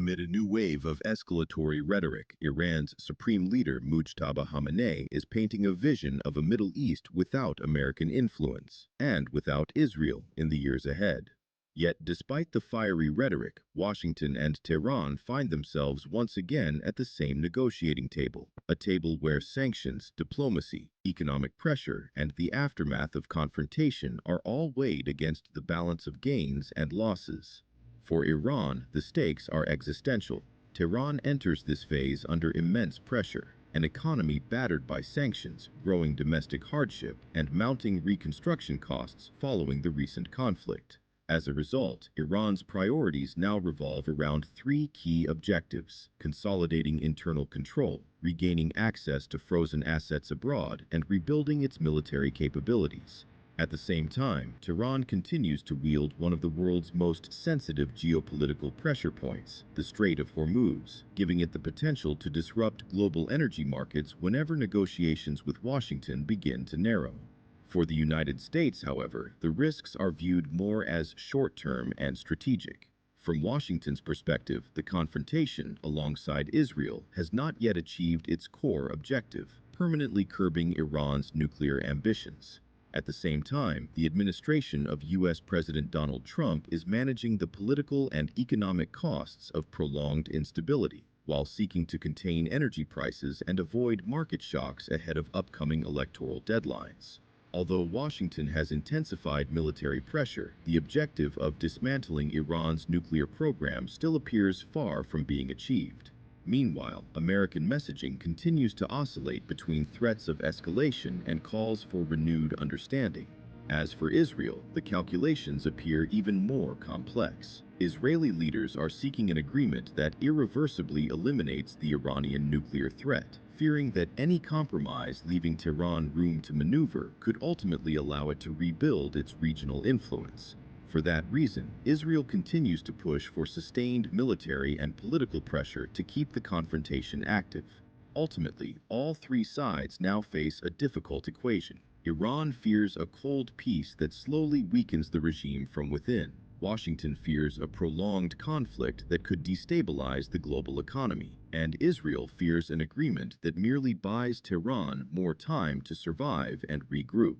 Amid a new wave of escalatory rhetoric, Iran's supreme leader Mujtaba Khamenei is painting a vision of a Middle East without American influence and without Israel in the years ahead. Yet, despite the fiery rhetoric, Washington and Tehran find themselves once again at the same negotiating table, a table where sanctions, diplomacy, economic pressure, and the aftermath of confrontation are all weighed against the balance of gains and losses. For Iran, the stakes are existential. Tehran enters this phase under immense pressure, an economy battered by sanctions, growing domestic hardship, and mounting reconstruction costs following the recent conflict. As a result, Iran's priorities now revolve around three key objectives: consolidating internal control, regaining access to frozen assets abroad, and rebuilding its military capabilities. At the same time, Tehran continues to wield one of the world's most sensitive geopolitical pressure points, the Strait of Hormuz, giving it the potential to disrupt global energy markets whenever negotiations with Washington begin to narrow. For the United States, however, the risks are viewed more as short-term and strategic. From Washington's perspective, the confrontation, alongside Israel, has not yet achieved its core objective, permanently curbing Iran's nuclear ambitions. At the same time, the administration of U.S. President Donald Trump is managing the political and economic costs of prolonged instability, while seeking to contain energy prices and avoid market shocks ahead of upcoming electoral deadlines. Although Washington has intensified military pressure, the objective of dismantling Iran's nuclear program still appears far from being achieved. Meanwhile, American messaging continues to oscillate between threats of escalation and calls for renewed understanding. As for Israel, the calculations appear even more complex. Israeli leaders are seeking an agreement that irreversibly eliminates the Iranian nuclear threat, fearing that any compromise leaving Tehran room to maneuver could ultimately allow it to rebuild its regional influence. For that reason, Israel continues to push for sustained military and political pressure to keep the confrontation active. Ultimately, all three sides now face a difficult equation. Iran fears a cold peace that slowly weakens the regime from within. Washington fears a prolonged conflict that could destabilize the global economy, and Israel fears an agreement that merely buys Tehran more time to survive and regroup.